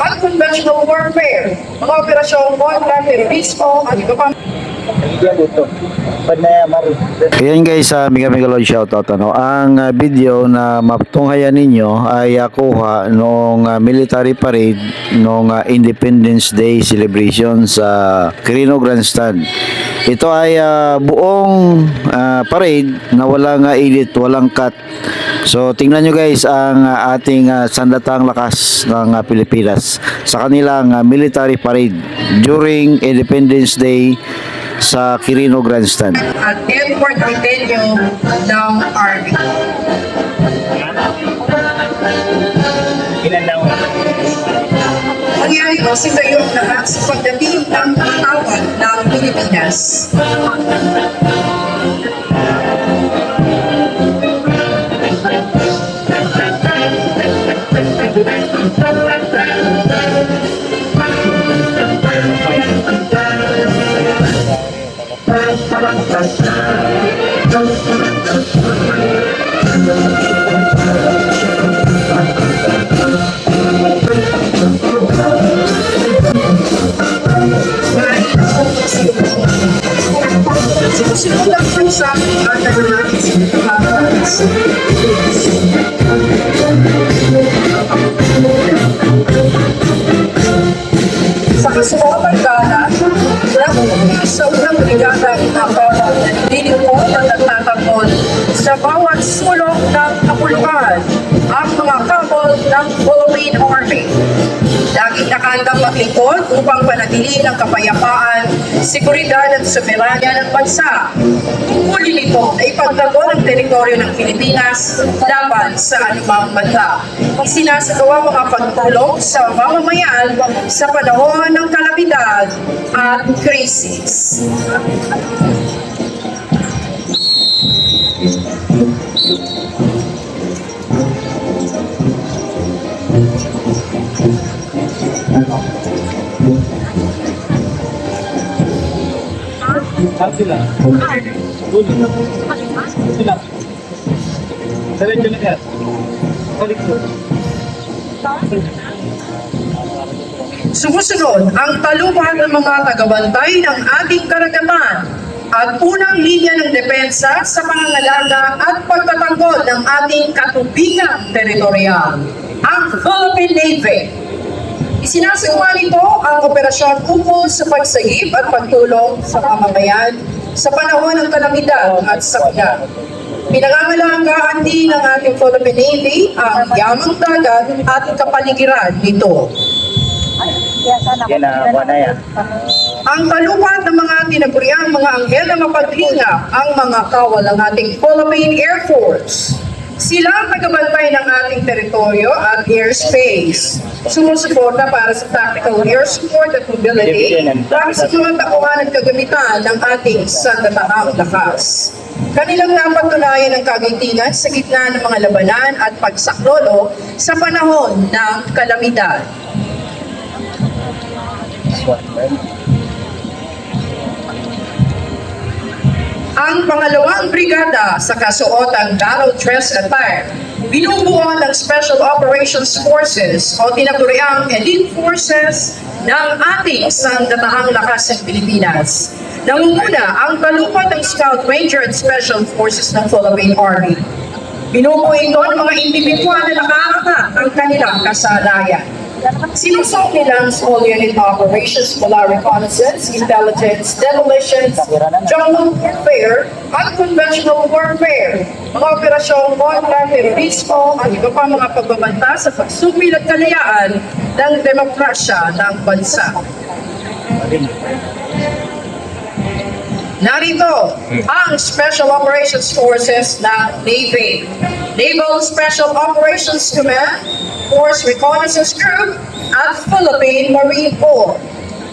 unconventional warfare, mga operasyong kontra terorismo at iba pang. Ayan guys, mega lord shoutout ang video na matunghayan ninyo ay kuha noong military parade noong Independence Day celebration sa Quirino Grandstand. Ito ay buong parade na walang edit, walang cut. So tingnan nyo guys ang ating sandatang lakas ng Pilipinas sa kanilang military parade during Independence Day sa Quirino Grandstand. At airport venue ng Army. Ilan daw? Mangyari kasi kayo na sa pagdating ng tawag ng Pilipinas. Sinusunod ang bansa at natin sa sa kasuotan gana, sa unang brigada inakawal na dinilipot at nagtatakot sa bawat sulok ng kapulukan ang mga kabol ng Philippine Army. Laging nakandang maglingkod upang panatilihin ang kapayapaan, seguridad at soberanya ng bansa. Tungkulin nito ay pagtanggol ang teritoryo ng Pilipinas laban sa anumang bansa. Isinasagawa mga pagtulong sa mamamayan sa panahon ng kalamidad at krisis. Sila. Sila. Diretso na yan. Balik mo. Sumusunod ang taluhan ng mga tagabantay ng ating karagatan at unang linya ng depensa sa pangangalaga at pagtatanggol ng ating katubigang teritorial, ang Philippine Navy. Isinasagawa nito ang operasyon ukol sa pagsagip at pagtulong sa mamamayan sa panahon ng kalamidad at sakya. Pinangangalagaan din ng ating Philippine Navy ang yamang dagat at kapaligiran nito. Yan na, wala yan. Ang kalupad ng mga tinaguriang mga anghel na mapaglinga ang mga kawal ng ating Philippine Air Force. Sila ang tagabantay ng ating teritoryo at airspace. Sumusuporta para sa tactical air support at mobility para sa mga tauhan at kagamitan ng ating sandatahang lakas. Kanilang napatunayan ang kagitingan sa gitna ng mga labanan at pagsaklolo sa panahon ng kalamidad. Ang pangalawang brigada sa kasuotang battle dress attire, binubuo ng Special Operations Forces o tinaguriang Elite Forces ng ating sandatahang lakas ng Pilipinas. Nangunguna ang kalupad ng Scout Ranger at Special Forces ng Philippine Army. Binubuo ito ng mga individual na nakakata ang kanilang kasanayan. Sinusok nilang small unit operations mula reconnaissance, intelligence, demolitions, jungle warfare, unconventional warfare, mga operasyong kontra terorismo at iba pa mga pagbabanta sa pagsupil at kalayaan ng demokrasya ng bansa. Narito ang Special Operations Forces ng Navy, Naval Special Operations Command, Force Reconnaissance Group, at Philippine Marine Corps.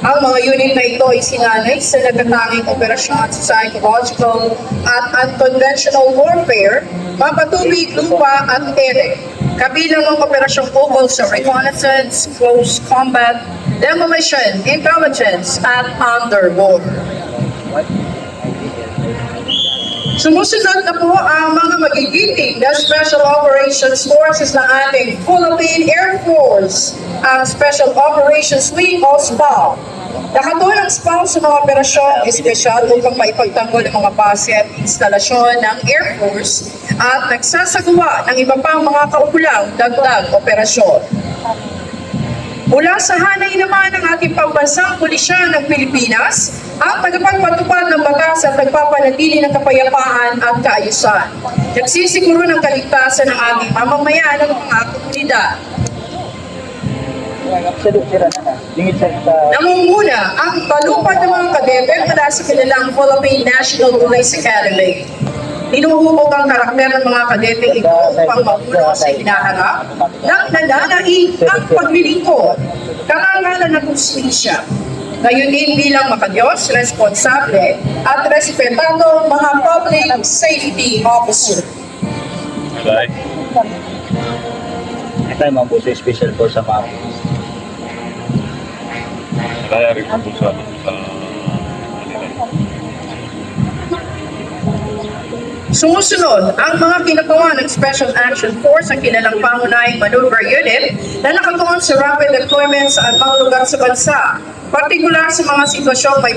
Ang mga unit na ito ay sinanay sa natatanging operasyon sa psychological at unconventional warfare, mapatubig, lupa at ere. Kabilang ang operasyong ukol sa reconnaissance, close combat, demolition, intelligence, at underwater. Sumusunod na po ang mga magigiting na Special Operations Forces ng ating Philippine Air Force, ang Special Operations Wing o SPAW. Nakatulang SPAW sa mga operasyong espesyal upang maipagtanggol ang mga base at instalasyon ng Air Force at nagsasagawa ng iba pang mga kaukulang dagdag operasyon. Mula sa hanay naman ng ating pambansang pulisya ng Pilipinas, ang tagapagpatupad ng batas at nagpapanatili ng kapayapaan at kaayusan. Nagsisiguro ng kaligtasan ng ating mamamayan at mga komunidad. Nangunguna ang palupad ng mga kadete mula sa kanilang Philippine National Police Academy. Hinuhubog ang karakter ng mga kadete ito upang magulo sa hinaharap ng nananaig ang paglilingkod, karangalan ng hustisya. Ngayon din bilang makadiyos, responsable at respetado mga public safety officer. Bye. Ito yung mga puso special force sa mga Kaya rin po sa Sumusunod, ang mga kinagawa ng Special Action Force ang kilalang pangunahing maneuver unit na nakatuon sa rapid deployment sa ibang lugar sa bansa, partikular sa mga sitwasyong may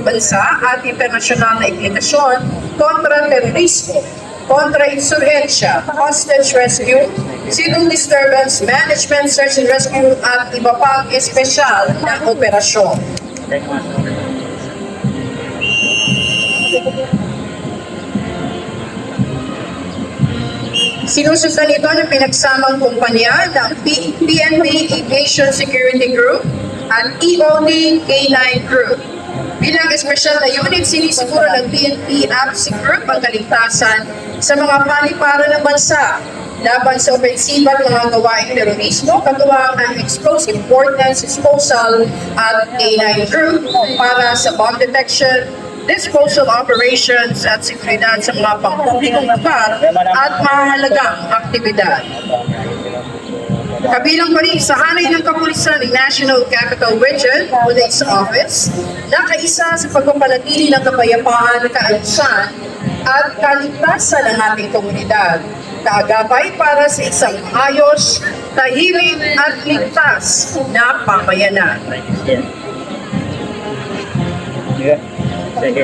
bansa at internasyonal na implikasyon kontra terorismo, kontra insurhensya, hostage rescue, civil disturbance, management, search and rescue at iba pang espesyal na operasyon. Sinusundan ito ng pinagsamang kumpanya ng PNP Aviation Security Group at EOD K9 Group. Bilang espesyal na unit, sinisiguro ng PNP AFC Group ang kaligtasan sa mga paliparan ng bansa laban sa opensiba at mga gawaing terorismo, katuwang ang explosive ordnance disposal at K9 Group para sa bomb detection, disposal operations at seguridad sa mga pampublikong lugar at mahalagang aktibidad. Kabilang pa rin sa hanay ng kapulisan ng National Capital Region Police Office na kaisa sa pagpapanatili ng kapayapaan, kaayusan at kaligtasan ng ating komunidad. Kaagapay para sa isang ayos, tahimik at ligtas na pamayanan. Yeah. Sige.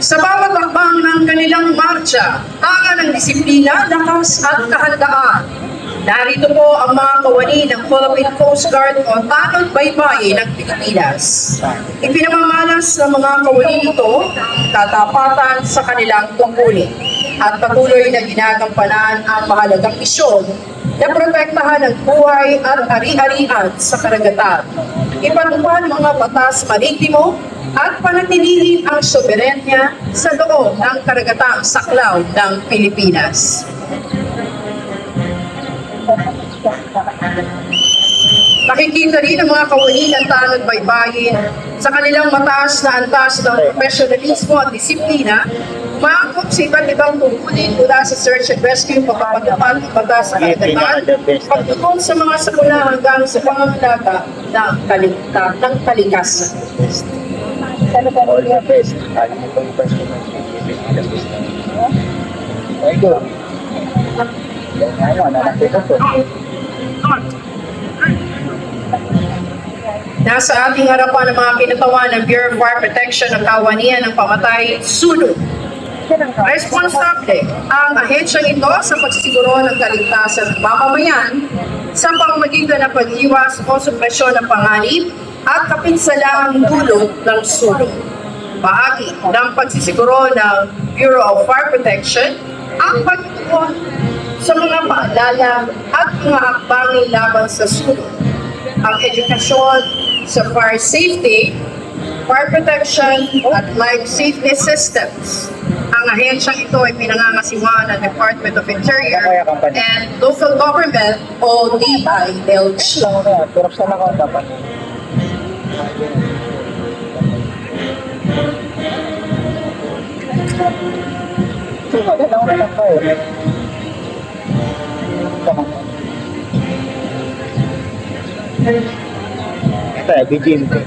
Sa bawat hakbang ng kanilang marcha, tangan ng disiplina, lakas at kahandaan. Narito po ang mga kawani ng Philippine Coast Guard o Tanod Baybayin ng Pilipinas. Ipinamamalas ng mga kawani ito katapatan sa kanilang tungkulin at patuloy na ginagampanan ang mahalagang misyon na protektahan ang buhay at ari-arian sa karagatan. Ipatupad mga batas marítimo at panatilihin ang soberenya sa loob ng karagatang saklaw ng Pilipinas. Nakikita rin ang mga kawani ng Tanod Baybayin sa kanilang mataas na antas ng profesionalismo at disiplina, umaakop sa iba't ibang tungkulin mula sa search and rescue, pagpapatupad ng batas sa karagatan, pagtugon sa mga sakuna hanggang sa pangangalaga ng kalikasan. All the best. Alam mo kung first ko ng Very good. Ano, nanakita ko. Nasa ating harapan ang mga kinatawan ng Bureau of Fire Protection ng kawanian ng pamatay sulod. Responsable ang ahensyang ito sa pagsiguro ng kaligtasan ng mamamayan sa pamamagitan ng pag-iwas o supresyon ng panganib at kapinsalaang dulot ng sulod. Bahagi ng pagsisiguro ng Bureau of Fire Protection ang pagtuon sa mga paalala at mga hakbangin laban sa sulod, ang edukasyon sa fire safety, fire protection, at life safety systems. Ang ahensyang ito ay pinangangasiwa ng Department of Interior and Local Government o DILG. Turap sa mga dapat. Ito, BGM ko.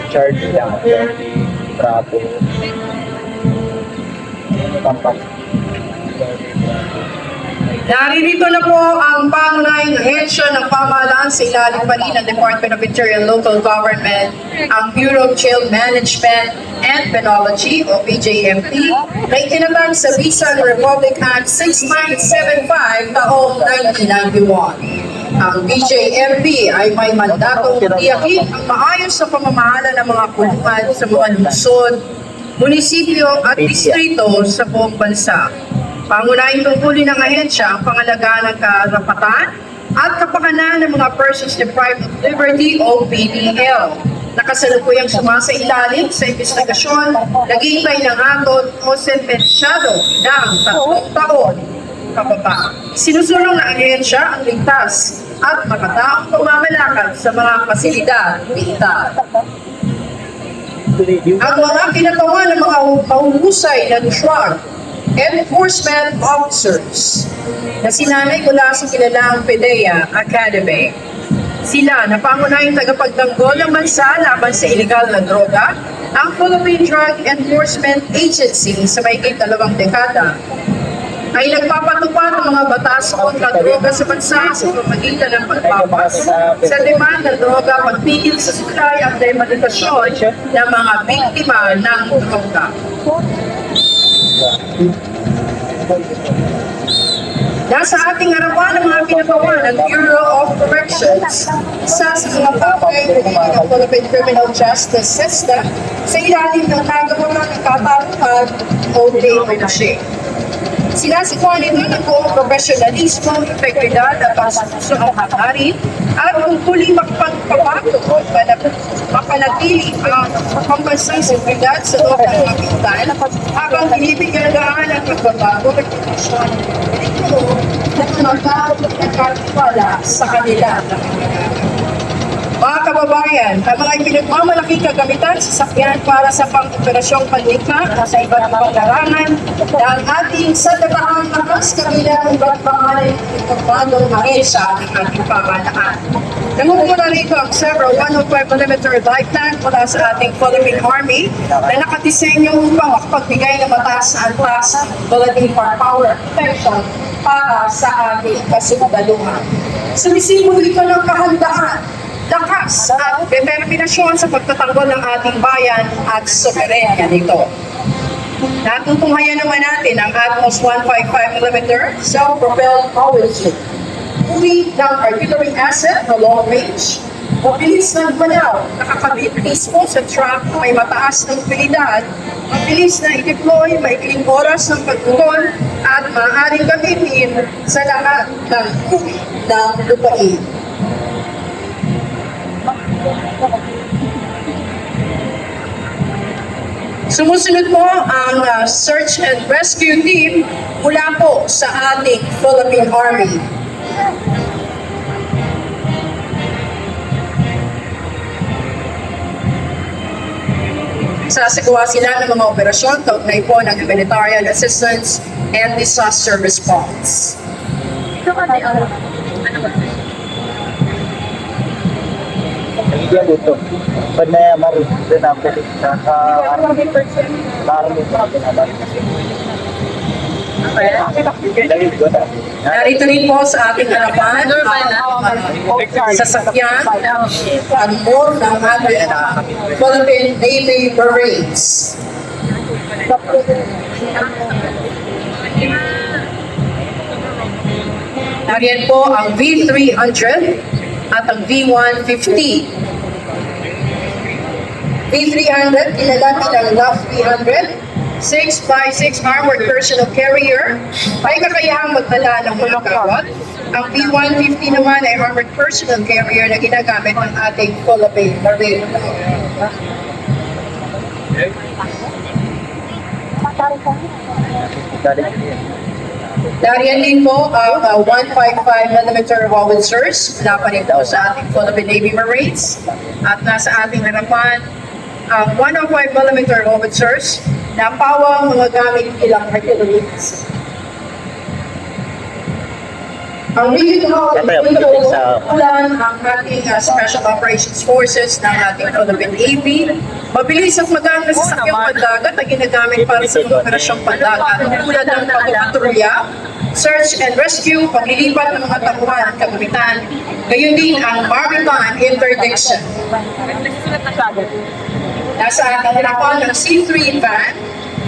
Charlie lang. Charlie, Bravo. Tampak. Naririto na po ang pangunahing ahensya ng pamahalaan sa ilalim pa rin ng Department of Interior and Local Government, ang Bureau of Jail Management and Penology o BJMP na itinatag sa Visa and Republic Act 6975 taong 1991. Ang BJMP ay may mandatong tiyakin ang maayos na pamamahala ng mga kulungan sa mga lungsod, munisipyo at distrito sa buong bansa. Pangunahing tungkulin ng ahensya ang pangalagaan ng karapatan at kapakanan ng mga persons deprived of liberty o PDL. Nakasalukuyang sumasailalim sa investigasyon, naghihintay ng atot o sentensyado ng 3 taon pababa. Sinusulong ng ahensya ang ligtas at makataong pamamalakad sa mga pasilidad militar. Ang mga kinatawa ng mga mahuhusay na luswag, enforcement officers na sinanay mula sa kilalang PDEA Academy. Sila na pangunahing tagapagtanggol ng bansa laban sa illegal na droga, ang Philippine Drug Enforcement Agency sa mahigit 2 dekada ay nagpapatupad ng mga batas kontra droga sa bansa sa pamamagitan ng pagbawas sa demand ng droga, pagpigil sa supply at demonitasyon ng mga biktima ng droga. Nasa ating harapan ang mga pinagawa ng Bureau of Corrections, isa sa mga papay ng Philippine Criminal Justice System sa ilalim ng kagawaran ng katarungan o daymanship. Sinasikuan nito ng buong profesionalismo, integridad at pagsusunod ng hangarin at tungkulin makapagpabago o mapanatili ang pambansang seguridad sa loob ng mga pintal habang binibigyan ang pagbabago ng reputasyon na tumagawag at nagkatiwala sa kanila. Mga kababayan, ang mga pinagmamalaking kagamitan sa sakyan para sa pang-operasyong panlikha sa iba't ibang larangan na ang ating sadatahang lakas kabilang iba't pangalan ng pagpagong ahensya ng ating pamahalaan. Nangunguna rito ang several 105mm light tank mula sa ating Philippine Army na nakadisenyo upang makapagbigay ng mataas na antas bulletin firepower protection para sa ating kasundaluhan. Sumisimbolo ito ng kahandaan, lakas at determinasyon sa pagtatanggol ng ating bayan at soberenya nito. Natutunghayan naman natin ang Atmos 155mm self-propelled howitzer. Uri ng artillery asset na long range. Mabilis ng manaw, nakakabit mismo sa truck na may mataas na mobilidad, mabilis na i-deploy, maikling oras ng pagtugon at maaaring gamitin sa lahat ng uri ng lupain. Sumusunod po ang search and rescue team mula po sa ating Philippine Army. Sasagawa sila ng mga operasyon kaugnay po ng humanitarian assistance and disaster response. Hindi ang buto. Pag na maroon din ang balik sa army pa pinabalik. Narito rin po sa ating harapan ang sasakyan at more ng ating Philippine Navy Marines. Nariyan po ang V300 at ang V150. V300, kilala bilang LAF 300, 6x6 armored personal carrier, ay kakayahang magdala ng mga kawat. Ang V150 naman ay armored personal carrier na ginagamit ng ating Philippine Marine. Dariyan din po ang 155mm howitzers, lapanin daw sa ating Philippine Navy Marines. At nasa ating harapan ang 105mm howitzers na pawang mga gamit ilang artilleries. Ang regional Kaya tayo, sa- ulan ang ating Special Operations Forces ng ating Philippine Navy. Mabilis at magaan na sasakyang pandagat na ginagamit para sa mga operasyong pandagat tulad ng pagpapatrolya, search and rescue, paglilipat ng mga tauhan at kagamitan. Gayon din ang maritime interdiction. Nasa ating harapan ng C3 van,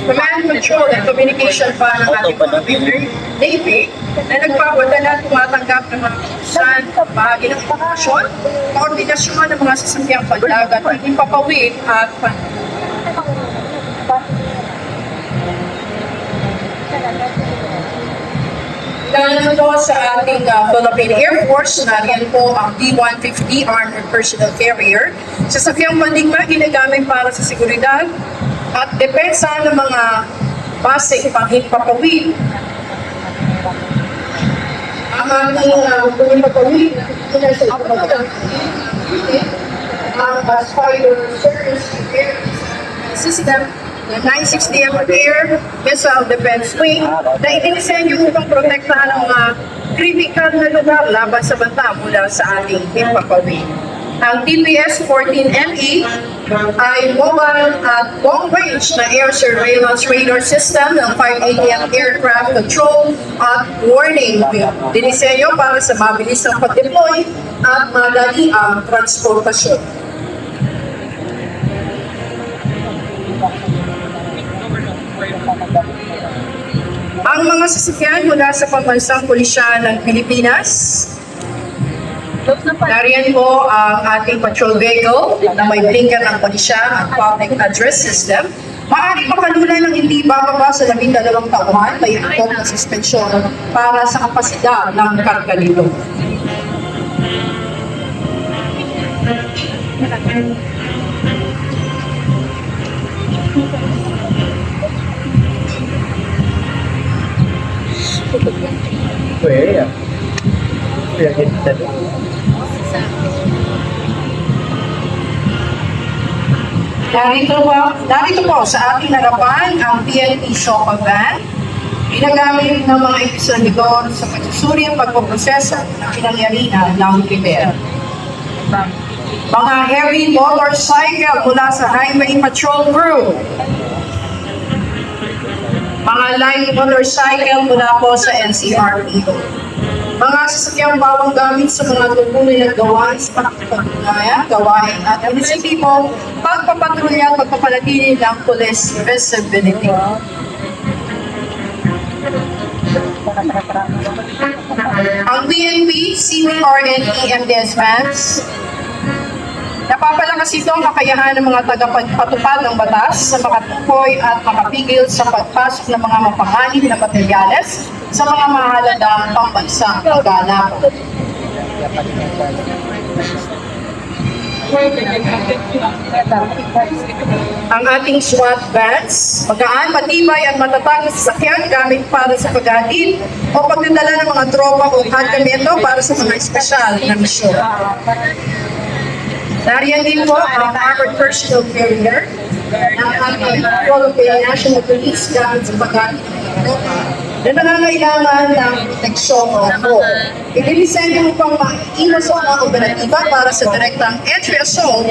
command, control, and communication pa ng ating Philippine Navy na nagpapadala at tumatanggap ng mga kusan, bahagi ng informasyon, koordinasyon ng mga sasakyang pandagat, hindi papawid at dahil naman po sa ating Philippine Air Force, nariyan po ang D-150 Armored Personnel Carrier. Sasakyang pandigma ginagamit para sa seguridad at depensa ng mga base panghimpapawid. Ang ating panghimpapawid ang Spider Service Air System na 960 Air Missile Defense Wing na idinisenyo upang protektahan ang mga kritikal na lugar laban sa banta mula sa ating himpapawid. Ang TPS-14ME ay mobile at long-range na air surveillance radar system ng 580M aircraft control at warning wing. Dinisenyo para sa mabilis ang pag-deploy at madali ang transportasyon. Ang mga sasakyan mula sa pambansang pulisya ng Pilipinas. Nariyan po ang ating patrol vehicle na may blinker ng pulisya at public address system. Maaari makalunan ng hindi bababa sa 12 taon, may angkop na suspensyon para sa kapasidad ng karga nito. Pwede yan. Pwede yan. Narito po sa ating harapan ang PNP Shoppa Van. Ginagamit ng mga investigador sa pagsusuri at pagpoproseso ng pinangyarihan ng krimen. Mga heavy motorcycle mula sa Highway Patrol Crew. Mga light motorcycle mula po sa NCRPO. Mga sasakyang bawang gamit sa mga tutuloy na gawain sa pagpapatunaya, gawain at munisipyo, pagpapatrolya at pagpapanatili ng police visibility. Ang PNP, CBRNE, MDS vans, napapalakas ito ang kakayahan ng mga tagapagpatupad ng batas sa makatukoy at makapigil sa pagpasok ng mga mapanganib na materyales sa mga mahalagang pambansang kaganapan. Ang ating SWAT vans, magaan, matibay at matatag na sasakyan gamit para sa paghatid o pagdadala ng mga tropa o hagkamento para sa mga espesyal na misyon. Nariyan din po ang Armored Personnel Carrier ng ating Philippine National Police gamit sa paghatid ng mga tropa na nangangailangan ng proteksyon o ako. Idinisenyo upang maiiwas ang mga operatiba para sa direktang entry assault